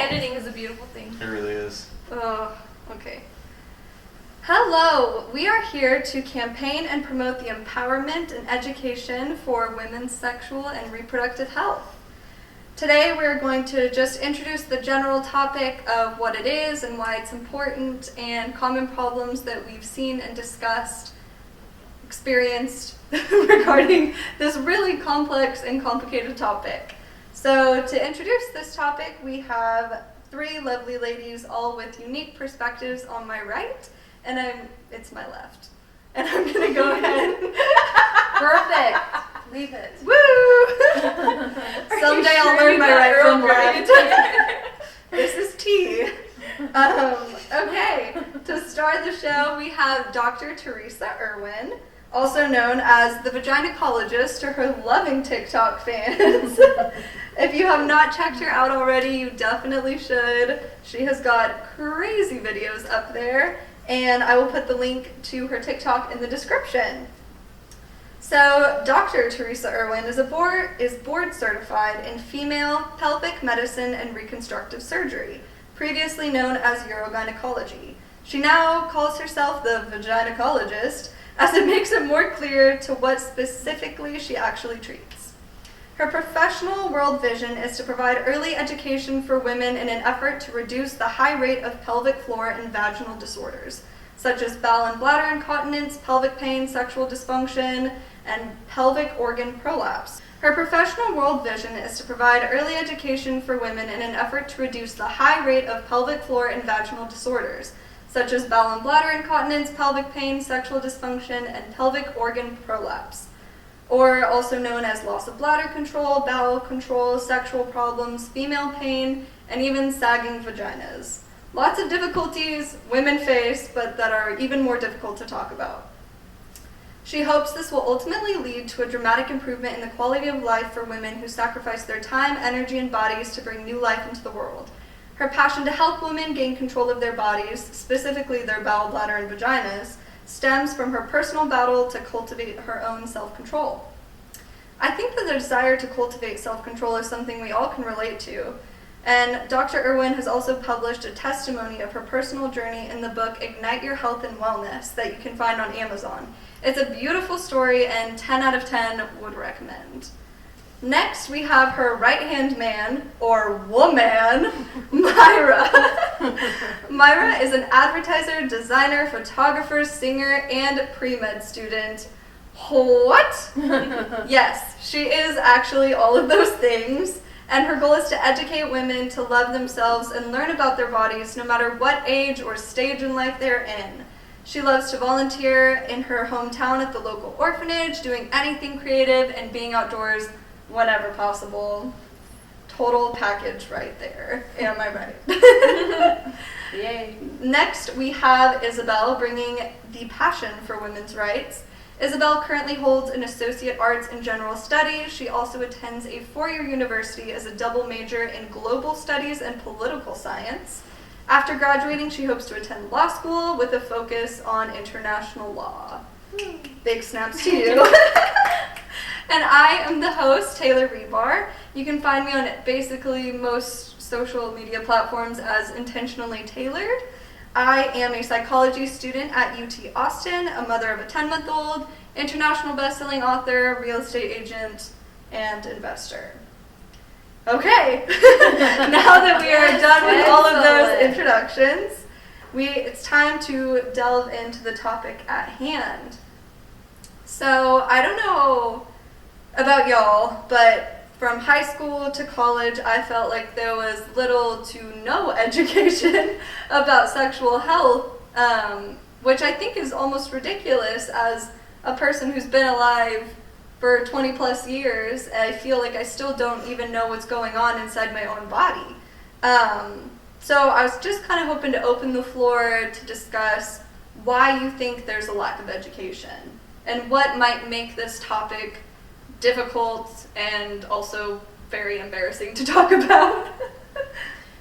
Editing is a beautiful thing. It really is. Oh, okay. Hello, we are here to campaign and promote the empowerment and education for women's sexual and reproductive health. Today we're going to just introduce the general topic of what it is and why it's important and common problems that we've seen and discussed, experienced regarding this really complex and complicated topic. So to introduce this topic, we have three lovely ladies, all with unique perspectives on my right, and it's my left. And I'm gonna go ahead. Perfect. Leave it. Woo! Someday I'll learn my right from left. This is tea. Okay, to start the show, we have Dr. Teresa Irwin, also known as the Vaginacologist to her loving TikTok fans. If you have not checked her out already, you definitely should. She has got crazy videos up there, and I will put the link to her TikTok in the description. So, Dr. Teresa Irwin is board certified in female pelvic medicine and reconstructive surgery, previously known as urogynecology. She now calls herself the Vaginacologist, as it makes it more clear to what specifically she actually treats. Her professional world vision is to provide early education for women in an effort to reduce the high rate of pelvic floor and vaginal disorders, such as bowel and bladder incontinence, pelvic pain, sexual dysfunction, and pelvic organ prolapse. Her professional world vision is to provide early education for women in an effort to reduce the high rate of pelvic floor and vaginal disorders, such as bowel and bladder incontinence, pelvic pain, sexual dysfunction, and pelvic organ prolapse, or also known as loss of bladder control, bowel control, sexual problems, female pain, and even sagging vaginas. Lots of difficulties women face, but that are even more difficult to talk about. She hopes this will ultimately lead to a dramatic improvement in the quality of life for women who sacrifice their time, energy, and bodies to bring new life into the world. Her passion to help women gain control of their bodies, specifically their bowel, bladder, and vaginas, stems from her personal battle to cultivate her own self-control. I think that the desire to cultivate self-control is something we all can relate to, and Dr. Irwin has also published a testimony of her personal journey in the book Ignite Your Health and Wellness that you can find on Amazon. It's a beautiful story, and 10 out of 10 would recommend. Next, we have her right-hand man, or woman, Myra. Myra is an advertiser, designer, photographer, singer, and pre-med student. What? Yes, she is actually all of those things, and her goal is to educate women to love themselves and learn about their bodies no matter what age or stage in life they're in. She loves to volunteer in her hometown at the local orphanage, doing anything creative and being outdoors whenever possible. Total package right there. Am I right? Yay. Next, we have Isabel bringing the passion for women's rights. Isabel currently holds an Associate Arts in General Studies. She also attends a four-year university as a double major in Global Studies and Political Science. After graduating, she hopes to attend law school with a focus on international law. Big snaps to you. And I am the host, Taylor Rebar. You can find me on basically most social media platforms as Intentionally Tailored. I am a psychology student at UT Austin, a mother of a 10-month-old, international best-selling author, real estate agent, and investor. Okay, now that we are done with all of those introductions, it's time to delve into the topic at hand. So, I don't know about y'all, but from high school to college, I felt like there was little to no education about sexual health, which I think is almost ridiculous as a person who's been alive for 20 plus years. I feel like I still don't even know what's going on inside my own body. So I was just kind of hoping to open the floor to discuss why you think there's a lack of education and what might make this topic difficult and also very embarrassing to talk about.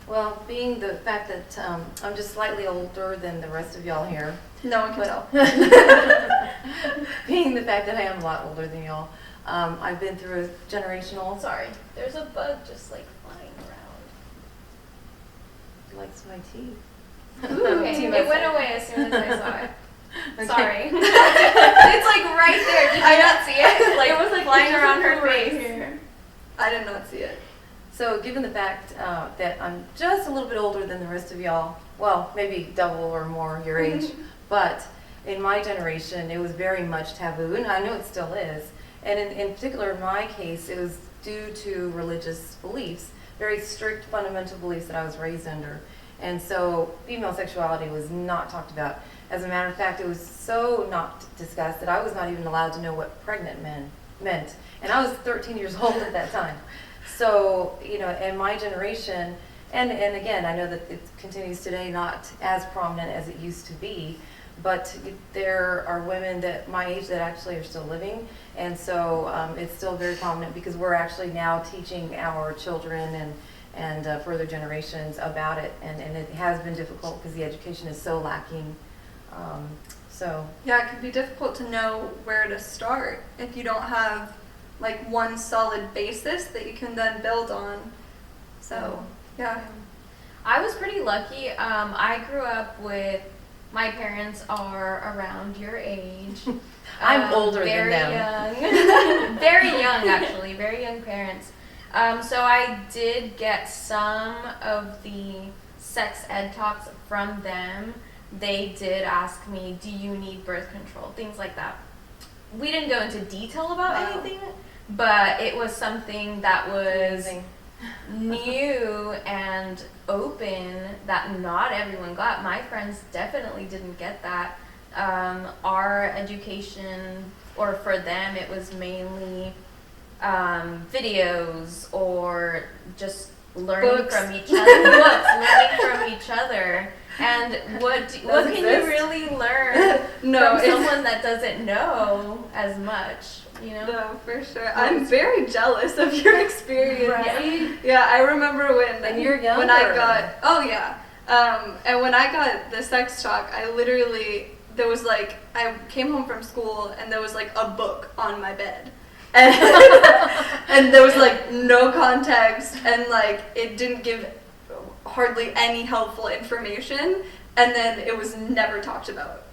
Well, being the fact that I'm just slightly older than the rest of y'all here. No one can tell. Being the fact that I am a lot older than y'all, I've been through a generational... Sorry, there's a bug just like flying likes my tea. Okay. It went away as soon as I saw it. Okay. Sorry. It's like right there. Did you not see it? Like It was like flying just around her right face. here. I did not see it. So given the fact that I'm just a little bit older than the rest of y'all, well, maybe double or more your age, but in my generation, it was very much taboo, and I know it still is. And in particular, in my case, it was due to religious beliefs, very strict fundamental beliefs that I was raised under. And so female sexuality was not talked about. As a matter of fact, it was so not discussed that I was not even allowed to know what pregnant meant. And I was 13 years old at that time. So, you know, in my generation, and again, I know that it continues today not as prominent as it used to be, but there are women that my age that actually are still living, and so it's still very prominent because we're actually now teaching our children and further generations about it, and it has been difficult because the education is so lacking. So Yeah, it can be difficult to know where to start if you don't have like one solid basis that you can then build on. So, yeah. I was pretty lucky. I grew up with, my parents are around your age. I'm older than very them. Young. Very young, actually. Very young parents. So I did get some of the sex ed talks from them. They did ask me, do you need birth control? Things like that. We didn't go into detail about anything, but it was something that was new and open that not everyone got. My friends definitely didn't get that. Our education, or for them, it was mainly videos or just learning Books. from each other. Books, learning from each other. And what can you exist? really learn No, from it's- someone that doesn't know as much, you know? No, for sure. I'm very jealous of your experience. Right? Yeah, I remember when And you're when I younger. got and when I got the sex talk, I literally there was like I came home from school and there was like a book on my bed. And, and there was like no context and like it didn't give hardly any helpful information, and then it was never talked about.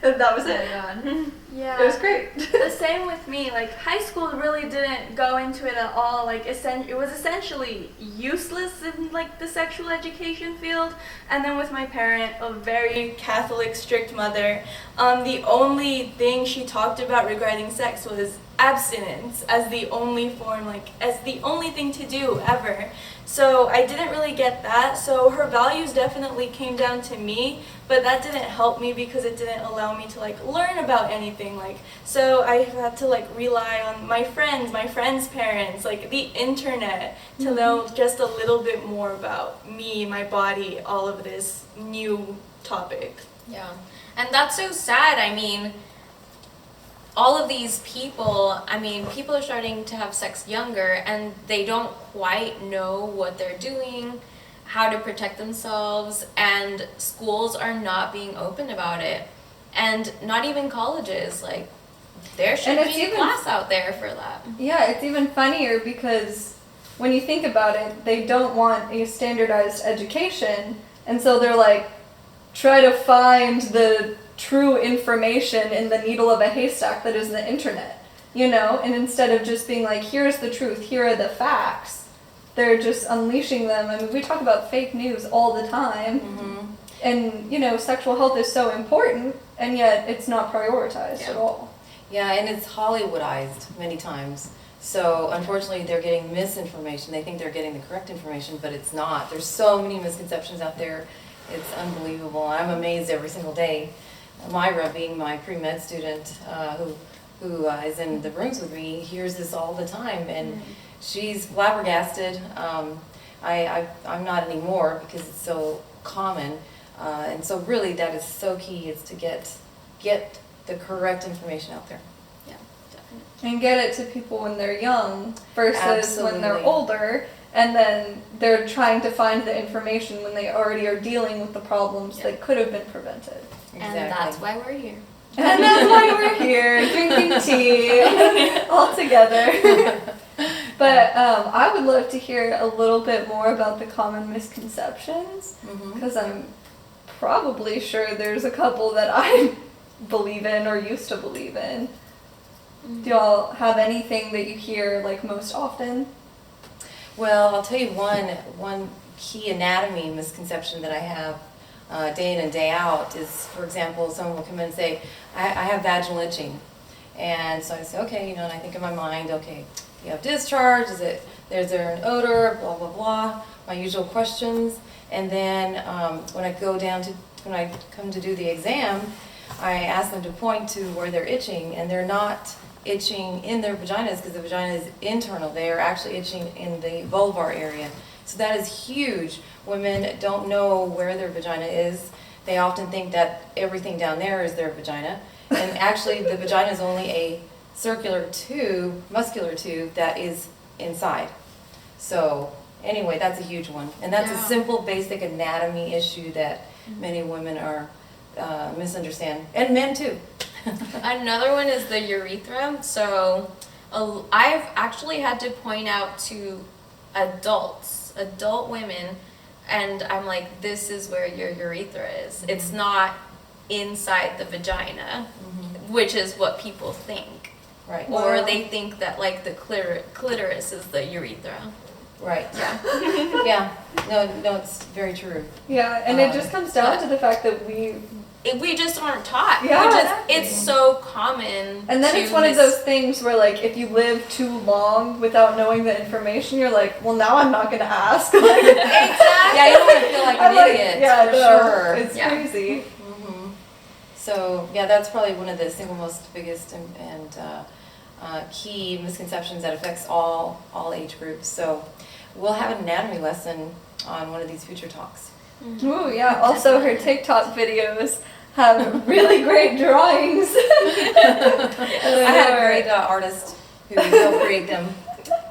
And that was Oh my it. god. Yeah. It was great. The same with me. Like high school really didn't go into it at all. Like it was essentially useless in like the sexual education field. And then with my parent, a very Catholic, strict mother, the only thing she talked about regarding sex was abstinence as the only form, like as the only thing to do ever. So I didn't really get that. So her values definitely came down to me, but that didn't help me because it didn't allow me to like learn about anything. Like, so I had to like rely on my friends' parents, like the internet to know just a little bit more about me, my body, all of this new topic. Yeah. And that's so sad. I mean, all of these people, people are starting to have sex younger and they don't quite know what they're doing, how to protect themselves, and schools are not being open about it. And not even colleges, like, there should And it's be a even- class out there for that. Yeah, it's even funnier because when you think about it, they don't want a standardized education, and so they're like, try to find the true information in the needle of a haystack that is the internet, you know? And instead of just being like, here's the truth, here are the facts, they're just unleashing them. I mean, we talk about fake news all the time, and, you know, sexual health is so important, and yet it's not prioritized at all. Yeah, and it's Hollywoodized many times. So unfortunately, they're getting misinformation. They think they're getting the correct information, but it's not. There's so many misconceptions out there. It's unbelievable. I'm amazed every single day. Myra, being my pre-med student who is in the rooms with me, hears this all the time, and she's flabbergasted. I'm not anymore because it's so common, and so really that is so key, is to get the correct information out there. Yeah, definitely. And get it to people when they're young versus when they're Absolutely. older, and then they're trying to find the information when they already are dealing with the problems that could have been prevented. And that's why we're here. And that's why we're here, drinking tea, all together. But I would love to hear a little bit more about the common misconceptions, because I'm probably sure there's a couple that I believe in or used to believe in. Do y'all have anything that you hear like most often? Well, I'll tell you one key anatomy misconception that I have day in and day out is, for example, someone will come in and say, I have vaginal itching. And so I say, okay, and I think in my mind, okay, you have discharge, is there an odor, blah, blah, blah, my usual questions. And then when I come to do the exam, I ask them to point to where they're itching, and they're not itching in their vaginas because the vagina is internal. They are actually itching in the vulvar area. So that is huge. Women don't know where their vagina is. They often think that everything down there is their vagina. And actually the vagina is only a circular tube, muscular tube that is inside. So anyway, that's a huge one. And that's a simple, basic anatomy issue that many women are misunderstand. And men too. Another one is the urethra. So I've actually had to point out to adult women, and I'm like, this is where your urethra is. It's not inside the vagina, which is what people think. Right. Or they think that like the clitoris is the urethra. Right. Yeah. Yeah. No, it's very true. Yeah, and it just comes down to the fact that we just aren't taught. Yeah. It's so common. And then it's one of those things where, like, if you live too long without knowing the information, you're like, well, now I'm not going to ask. Like, Exactly. Yeah, you don't want to feel like an idiot. Yeah, for no, sure. it's crazy. So yeah, that's probably one of the single most biggest and key misconceptions that affects all age groups. So we'll have an anatomy lesson on one of these future talks. Ooh, yeah. Also, her TikTok videos have really great drawings. I had a great artist who helped create them.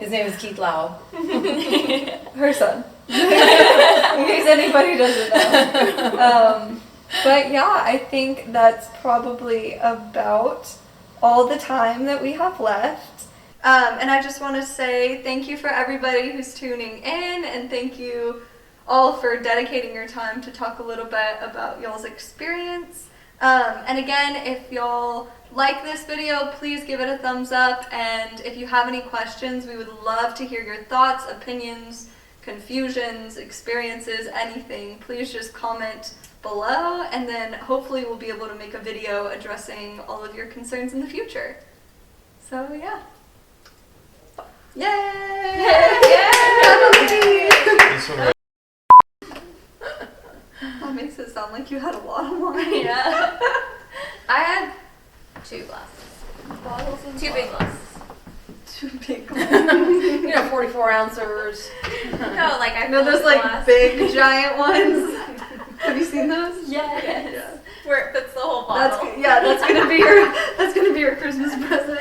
His name is Keith Lau. Her son. In case anybody doesn't know. But yeah, I think that's probably about all the time that we have left. And I just want to say thank you for everybody who's tuning in, and thank you all for dedicating your time to talk a little bit about y'all's experience. And again, if y'all like this video, please give it a thumbs up. And if you have any questions, we would love to hear your thoughts, opinions, confusions, experiences, anything. Please just comment below, and then hopefully we'll be able to make a video addressing all of your concerns in the future. So yeah. Yay! Yay! That makes it sound like you had a lot of wine. Yeah. I had 2 glasses. 2 big glasses. 2 big glasses. 44 ounces. No, like I know filled those the like glass. big giant ones. Have you seen those? Yes. Yeah. Where it fits the whole bottle. That's gonna be your Christmas present.